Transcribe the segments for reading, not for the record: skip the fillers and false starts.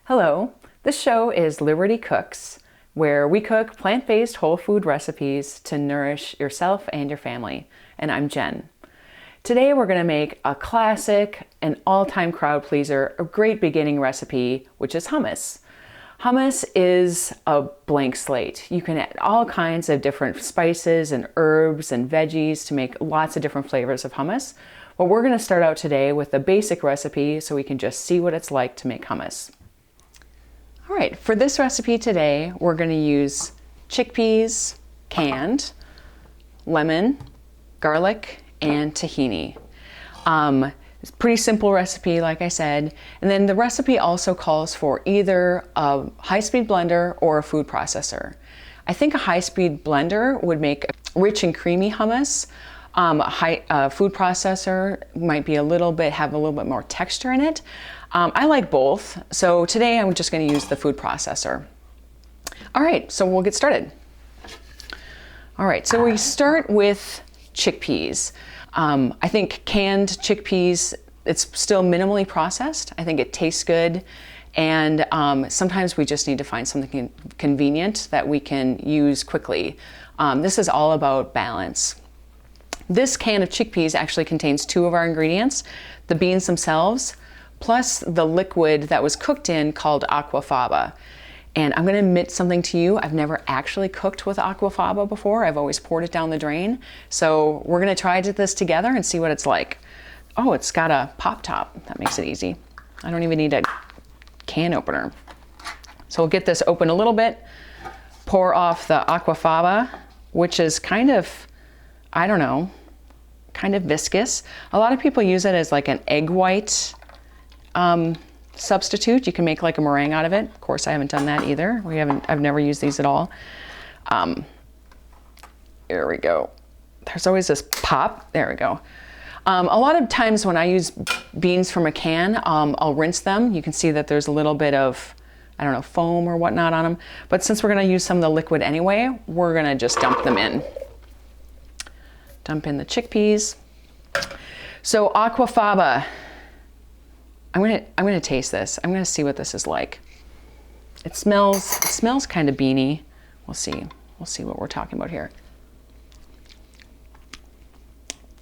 Hello, this show is Liberty Cooks, where we cook plant-based whole food recipes to nourish yourself and your family. And I'm Jen. Today we're going to make a classic, an all-time crowd pleaser, a great beginning recipe, which is hummus. Hummus is a blank slate. You can add all kinds of different spices and herbs and veggies to make lots of different flavors of hummus. But we're going to start out today with the basic recipe so we can just see what it's like to make hummus. All right, for this recipe today, we're going to use chickpeas, canned, lemon, garlic, and tahini. It's a pretty simple recipe, like I said. And then the recipe also calls for either a high-speed blender or a food processor. I think a high-speed blender would make a rich and creamy hummus. A food processor might be have a little bit more texture in it. I like both, so today I'm just going to use the food processor. All right, so we'll get started. All right, so we start with chickpeas. I think canned chickpeas, it's still minimally processed. I think it tastes good, and sometimes we just need to find something convenient that we can use quickly. This is all about balance. This can of chickpeas actually contains two of our ingredients, the beans themselves, plus the liquid that was cooked in called aquafaba. And I'm gonna admit something to you, I've never actually cooked with aquafaba before. I've always poured it down the drain. So we're gonna try this together and see what it's like. Oh, it's got a pop top. That makes it easy. I don't even need a can opener. So we'll get this open a little bit, pour off the aquafaba, which is kind of, I don't know, kind of viscous. A lot of people use it as like an egg white substitute. You can make like a meringue out of it. Of course, I haven't done that either. I've never used these at all. Here we go. There's always this pop. There we go. A lot of times when I use beans from a can, I'll rinse them. You can see that there's a little bit of, I don't know, foam or whatnot on them. But since we're gonna use some of the liquid anyway, we're gonna just dump them in. Dump in the chickpeas. So aquafaba, I'm gonna taste this. I'm gonna see what this is like. It smells kind of beany. We'll see what we're talking about here.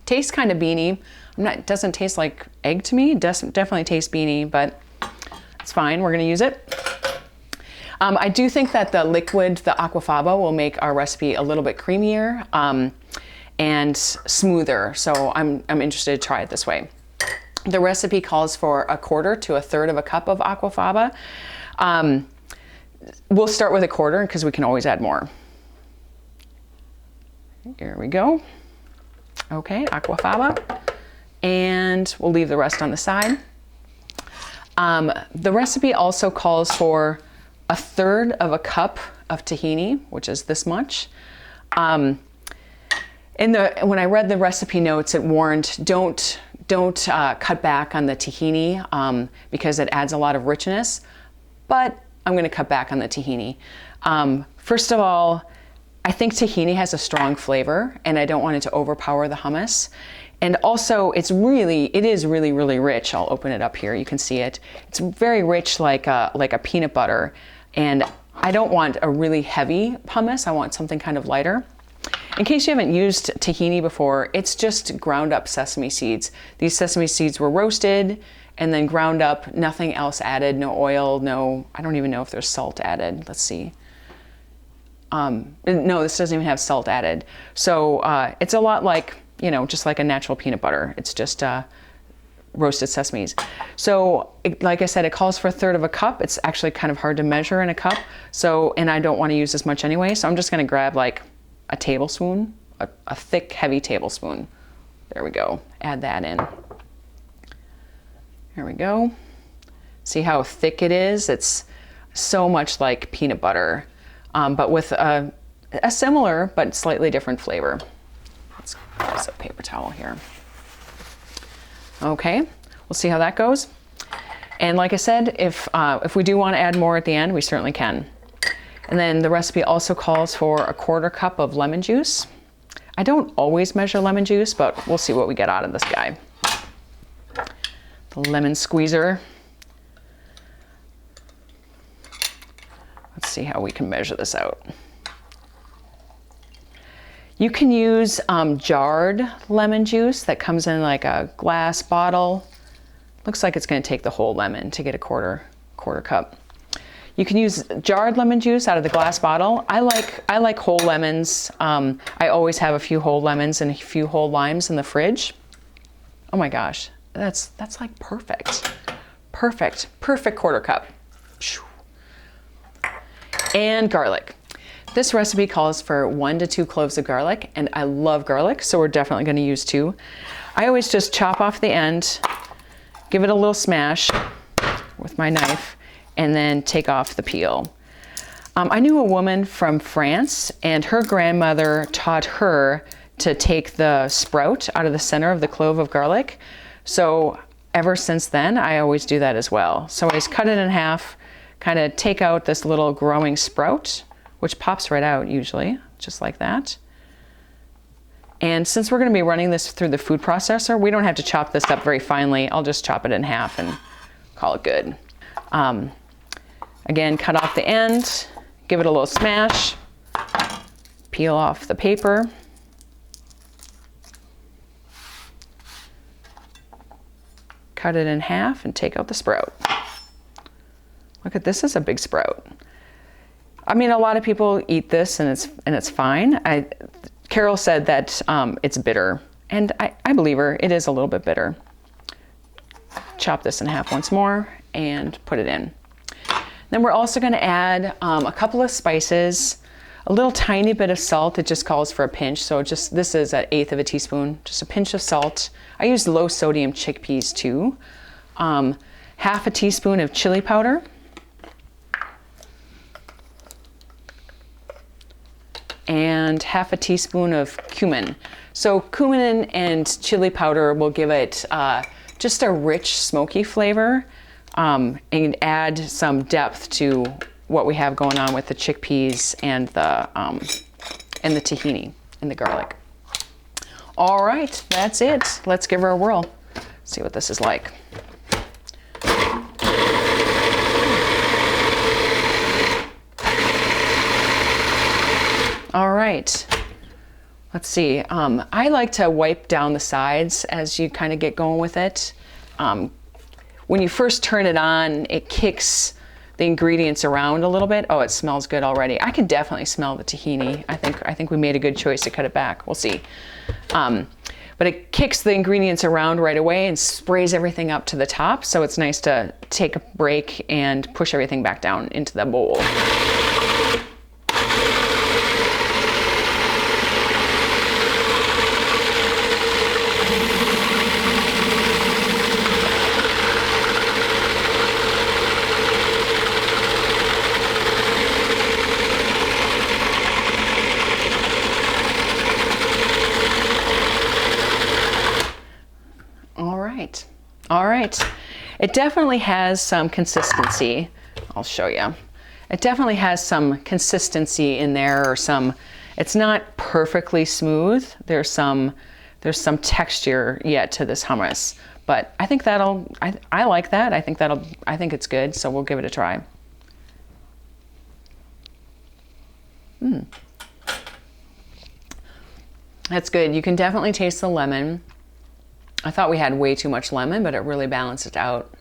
Tastes kind of beany. It doesn't taste like egg to me. It definitely tastes beany, but it's fine. We're gonna use it. I do think that the liquid, the aquafaba, will make our recipe a little bit creamier and smoother. So I'm interested to try it this way. The recipe calls for 1/4 to 1/3 of a cup of aquafaba. We'll start with 1/4 because we can always add more. Here we go. Okay, aquafaba. And we'll leave the rest on the side. The recipe also calls for 1/3 of a cup of tahini, which is this much. When I read the recipe notes, it warned don't cut back on the tahini because it adds a lot of richness, but I'm going to cut back on the tahini. First of all, I think tahini has a strong flavor and I don't want it to overpower the hummus. And also it is really, really rich. I'll open it up here. You can see it. It's very rich like a peanut butter. And I don't want a really heavy hummus. I want something kind of lighter. In case you haven't used tahini before, it's just ground up sesame seeds. These sesame seeds were roasted and then ground up, nothing else added, no oil, I don't even know if there's salt added. Let's see. No, this doesn't even have salt added. So it's a lot like, just like a natural peanut butter. It's just roasted sesames. So like I said, it calls for 1/3 of a cup. It's actually kind of hard to measure in a cup. And I don't want to use as much anyway. So I'm just going to grab like a tablespoon, a thick, heavy tablespoon. There we go. Add that in. Here we go. See how thick it is? It's so much like peanut butter, but with a similar but slightly different flavor. Let's use a paper towel here. Okay, we'll see how that goes. And like I said, if we do want to add more at the end, we certainly can. And then the recipe also calls for 1/4 cup of lemon juice. I don't always measure lemon juice, but we'll see what we get out of this guy. The lemon squeezer. Let's see how we can measure this out. You can use jarred lemon juice that comes in like a glass bottle. Looks like it's going to take the whole lemon to get a quarter cup. You can use jarred lemon juice out of the glass bottle. I like whole lemons. I always have a few whole lemons and a few whole limes in the fridge. Oh my gosh, that's like perfect. Perfect quarter cup. And garlic. This recipe calls for 1 to 2 cloves of garlic, and I love garlic, so we're definitely going to use 2. I always just chop off the end, give it a little smash with my knife, and then take off the peel. I knew a woman from France, and her grandmother taught her to take the sprout out of the center of the clove of garlic. So ever since then, I always do that as well. So I just cut it in half, kind of take out this little growing sprout, which pops right out usually, just like that. And since we're going to be running this through the food processor, we don't have to chop this up very finely. I'll just chop it in half and call it good. Again, cut off the end, give it a little smash, peel off the paper. Cut it in half and take out the sprout. Look at this, is a big sprout. I mean, a lot of people eat this and it's fine. Carol said that it's bitter, and I believe her. It is a little bit bitter. Chop this in half once more and put it in. Then we're also going to add a couple of spices, a little tiny bit of salt. It just calls for a pinch. So this is 1/8 of a teaspoon, just a pinch of salt. I use low sodium chickpeas too. Half a teaspoon of chili powder. And half a teaspoon of cumin. So cumin and chili powder will give it just a rich smoky flavor and add some depth to what we have going on with the chickpeas and the tahini and the garlic. All right, that's it. Let's give her a whirl. See what this is like. All right, let's see. I like to wipe down the sides as you kind of get going with it. When you first turn it on, it kicks the ingredients around a little bit. Oh, it smells good already. I can definitely smell the tahini. I think we made a good choice to cut it back. We'll see. But it kicks the ingredients around right away and sprays everything up to the top. So it's nice to take a break and push everything back down into the bowl. All right, it definitely has some consistency. I'll show you. It definitely has some consistency in there, or it's not perfectly smooth. There's some texture yet to this hummus, but I think I like that. I think it's good, so we'll give it a try. That's good. You can definitely taste the lemon. I thought we had way too much lemon, but it really balanced it out.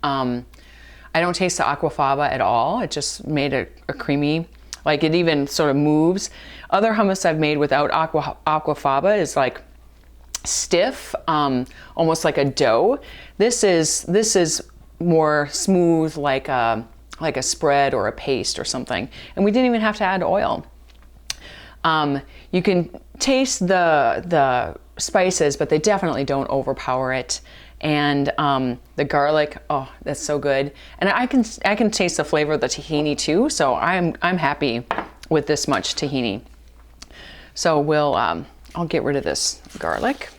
I don't taste the aquafaba at all. It just made a creamy, like it even sort of moves. Other hummus I've made without aquafaba is like stiff, almost like a dough. This is more smooth, like a spread or a paste or something. And we didn't even have to add oil. You can taste the spices, but they definitely don't overpower it. And the garlic, oh, that's so good. And I can taste the flavor of the tahini too. So I'm happy with this much tahini. So I'll get rid of this garlic.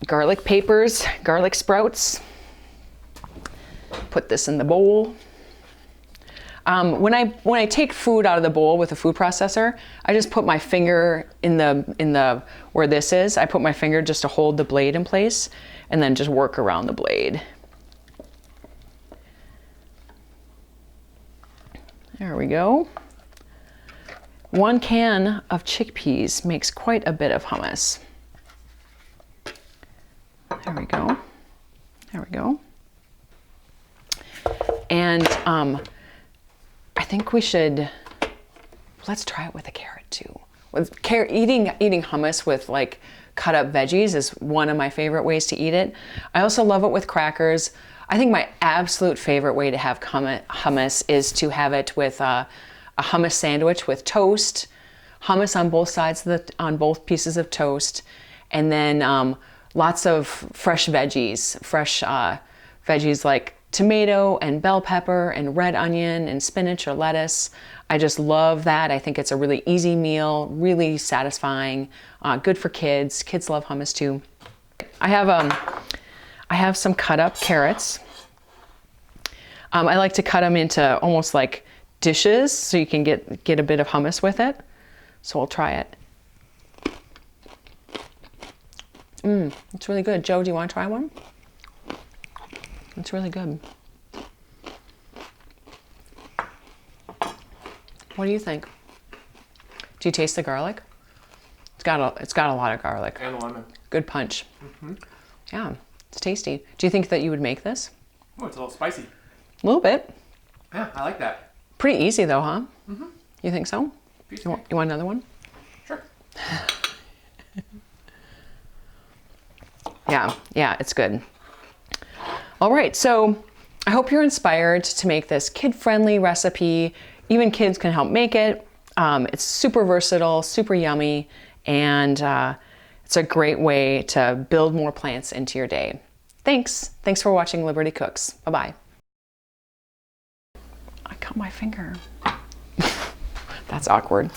Garlic papers, garlic sprouts. Put this in the bowl. When I take food out of the bowl with a food processor, I just put my finger in the where this is. I put my finger just to hold the blade in place, and then just work around the blade. There we go. 1 can of chickpeas makes quite a bit of hummus. There we go. There we go. And I think we should, let's try it with a carrot too. With eating hummus with like cut up veggies is one of my favorite ways to eat it. I also love it with crackers. I think my absolute favorite way to have hummus is to have it with a hummus sandwich with toast, hummus on both sides of on both pieces of toast, and then lots of fresh veggies, veggies like tomato and bell pepper and red onion and spinach or lettuce. I just love that. I think it's a really easy meal, really satisfying, good for kids. Kids love hummus too. I have some cut up carrots. I like to cut them into almost like dishes so you can get a bit of hummus with it. So we'll try it. It's really good. Joe, do you want to try one? It's really good. What do you think? Do you taste the garlic? It's got a lot of garlic. And lemon. Good punch. Yeah, it's tasty. Do you think that you would make this? Oh, it's a little spicy. A little bit. Yeah, I like that. Pretty easy though, huh? You think so? You want another one? Sure. Yeah, it's good. All right, so I hope you're inspired to make this kid-friendly recipe. Even kids can help make it. It's super versatile, super yummy, and it's a great way to build more plants into your day. Thanks for watching Liberty Cooks. Bye-bye. I cut my finger. That's awkward.